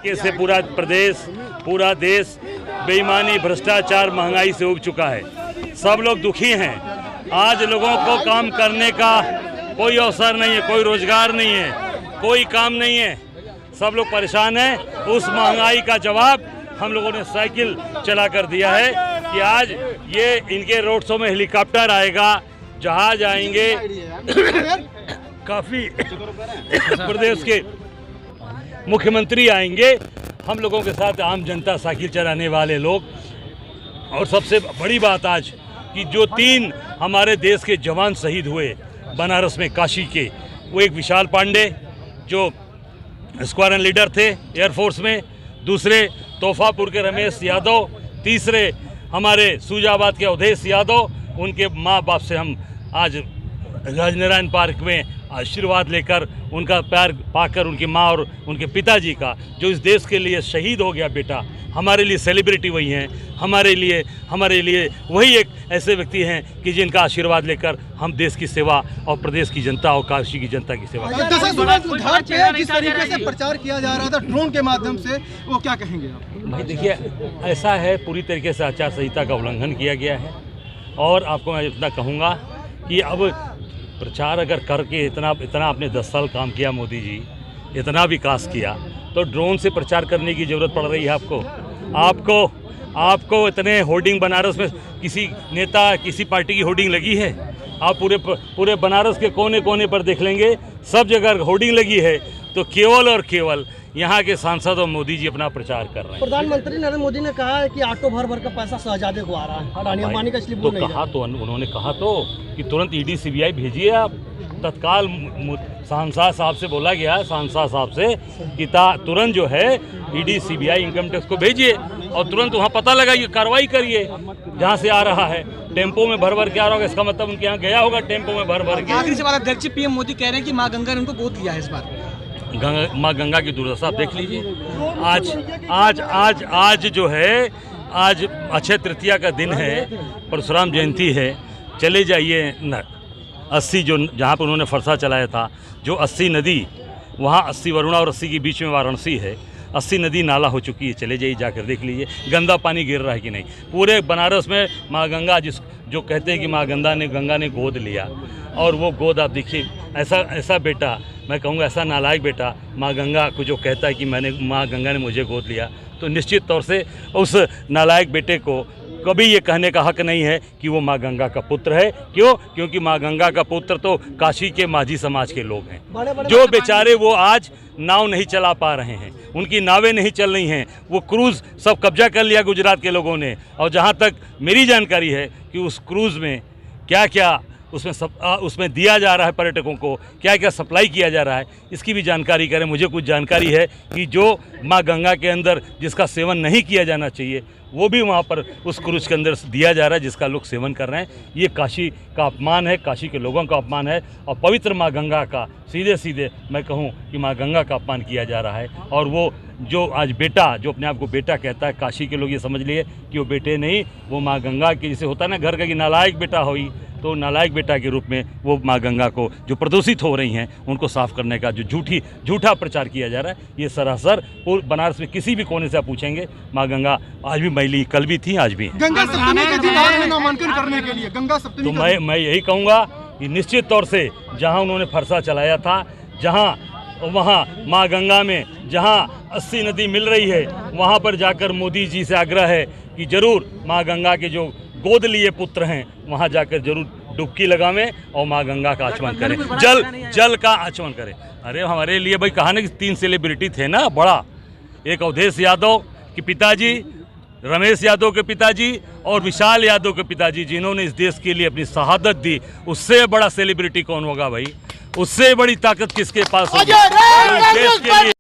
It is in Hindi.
से पूरा देश बेईमानी, भ्रष्टाचार, महंगाई से उब चुका है। सब लोग दुखी हैं। आज लोगों को काम करने का कोई अवसर नहीं है, कोई रोजगार नहीं है, कोई काम नहीं है, सब लोग परेशान हैं। उस महंगाई का जवाब हम लोगों ने साइकिल चला कर दिया है कि आज ये इनके रोड शो में हेलीकॉप्टर आएगा, जहाज आएंगे, काफ़ी प्रदेश के मुख्यमंत्री आएंगे, हम लोगों के साथ आम जनता, साइकिल चलाने वाले लोग। और सबसे बड़ी बात आज कि जो 3 हमारे देश के जवान शहीद हुए बनारस में, काशी के, वो एक विशाल पांडे जो स्क्वाड्रन लीडर थे एयरफोर्स में, दूसरे तोहफापुर के रमेश यादव, तीसरे हमारे सूजाबाद के अवधेश यादव। उनके माँ बाप से हम आज राजनारायण पार्क में आशीर्वाद लेकर, उनका प्यार पाकर, उनकी माँ और उनके पिताजी का, जो इस देश के लिए शहीद हो गया बेटा, हमारे लिए सेलिब्रिटी वही हैं, हमारे लिए वही एक ऐसे व्यक्ति हैं कि जिनका आशीर्वाद लेकर हम देश की सेवा और प्रदेश की जनता और काशी की जनता की सेवा। जिस तरीके से प्रचार किया जा रहा था ड्रोन के माध्यम से, वो क्या कहेंगे आप? भाई देखिए, ऐसा है, पूरी तरीके से आचार संहिता का उल्लंघन किया गया है। और आपको मैं इतना कहूँगा कि अब प्रचार अगर करके इतना आपने 10 साल काम किया मोदी जी, इतना विकास किया, तो ड्रोन से प्रचार करने की ज़रूरत पड़ रही है आपको इतने होर्डिंग बनारस में किसी नेता, किसी पार्टी की होर्डिंग लगी है? आप पूरे बनारस के कोने कोने पर देख लेंगे, सब जगह होर्डिंग लगी है। तो केवल और केवल यहाँ के सांसद और मोदी जी अपना प्रचार कर रहे हैं। प्रधानमंत्री नरेंद्र मोदी ने कहा है कि ऑटो भर का पैसा शहजादे को आ रहा है, अडानी अंबानी का, इसलिए तो कहा तो उन्होंने कहा तो कि तुरंत ईडी सीबीआई भेजिए आप। तत्काल सांसद साहब से बोला गया, सांसद साहब से कि तुरंत जो है ईडी सीबीआई इनकम टैक्स को भेजिए और तुरंत वहाँ पता लगाइए, कार्रवाई करिए जहाँ से आ रहा है। टेम्पो में भर के आ रहा होगा, इसका मतलब उनके यहाँ गया होगा टेम्पो में भर के। आखिरी सवाल अध्यक्ष, पीएम मोदी कह रहे हैं कि माँ गंगा ने उनको गोद लिया है इस बार। माँ गंगा की दुर्दशा आप देख लीजिए। आज जो है, आज अक्षय तृतीया का दिन है, परशुराम जयंती है। चले जाइए 80 जो जहाँ पर उन्होंने फरसा चलाया था, जो 80 नदी, वहाँ 80 वरुणा और 80 के बीच में वाराणसी है, 80 नदी नाला हो चुकी है। चले जाइए, जाकर देख लीजिए गंदा पानी गिर रहा है कि नहीं। पूरे बनारस में माँ गंगा, जो कहते हैं कि माँ गंगा ने गोद लिया, और वो गोद आप देखिए, ऐसा बेटा, मैं कहूँगा ऐसा नालायक बेटा माँ गंगा को जो कहता है कि माँ गंगा ने मुझे गोद लिया, तो निश्चित तौर से उस नालायक बेटे को कभी ये कहने का हक नहीं है कि वो माँ गंगा का पुत्र है। क्यों? क्योंकि माँ गंगा का पुत्र तो काशी के माझी समाज के लोग हैं, जो बेचारे वो आज नाव नहीं चला पा रहे हैं, उनकी नावें नहीं चल रही हैं, वो क्रूज़ सब कब्जा कर लिया गुजरात के लोगों ने। और जहाँ तक मेरी जानकारी है कि उस क्रूज़ में क्या क्या उसमें दिया जा रहा है, पर्यटकों को क्या क्या सप्लाई किया जा रहा है, इसकी भी जानकारी करें। मुझे कुछ जानकारी है कि जो माँ गंगा के अंदर जिसका सेवन नहीं किया जाना चाहिए, वो भी वहाँ पर उस क्रूज के अंदर दिया जा रहा है, जिसका लोग सेवन कर रहे हैं। ये काशी का अपमान है, काशी के लोगों का अपमान है, और पवित्र माँ गंगा का सीधे मैं कहूँ कि माँ गंगा का अपमान किया जा रहा है। और वो जो आज बेटा, जो अपने आप को बेटा कहता है, काशी के लोग ये समझ लिए कि वो बेटे नहीं, वो माँ गंगा के, जैसे होता है ना घर का कि नालायक बेटा होई, तो नालायक बेटा के रूप में वो माँ गंगा को जो प्रदूषित हो रही हैं, उनको साफ करने का जो झूठा प्रचार किया जा रहा है, ये सरासर बनारस में किसी भी कोने से आप पूछेंगे, माँ गंगा आज भी मैली, कल भी थी, आज भी है। गंगा सप्तमी के दिन आज में नामांकन करने के लिए गंगा सप्तमी, तो मैं यही कहूँगा कि निश्चित तौर से जहाँ उन्होंने फरसा चलाया था, जहाँ वहाँ माँ गंगा में जहाँ 80 नदी मिल रही है, वहाँ पर जाकर मोदी जी से आग्रह है कि जरूर माँ गंगा के जो गोद लिए पुत्र हैं, वहाँ जाकर जरूर डुबकी लगावें और माँ गंगा का आचमन करें, जल का आचमन करें। अरे हमारे लिए भाई कहा ना कि 3 सेलिब्रिटी थे ना बड़ा, एक अवधेश यादव के पिताजी, रमेश यादव के पिताजी और विशाल यादव के पिताजी, जिन्होंने इस देश के लिए अपनी शहादत दी। उससे बड़ा सेलिब्रिटी कौन होगा भाई? उससे बड़ी ताकत किसके पास होगी? देश के लिए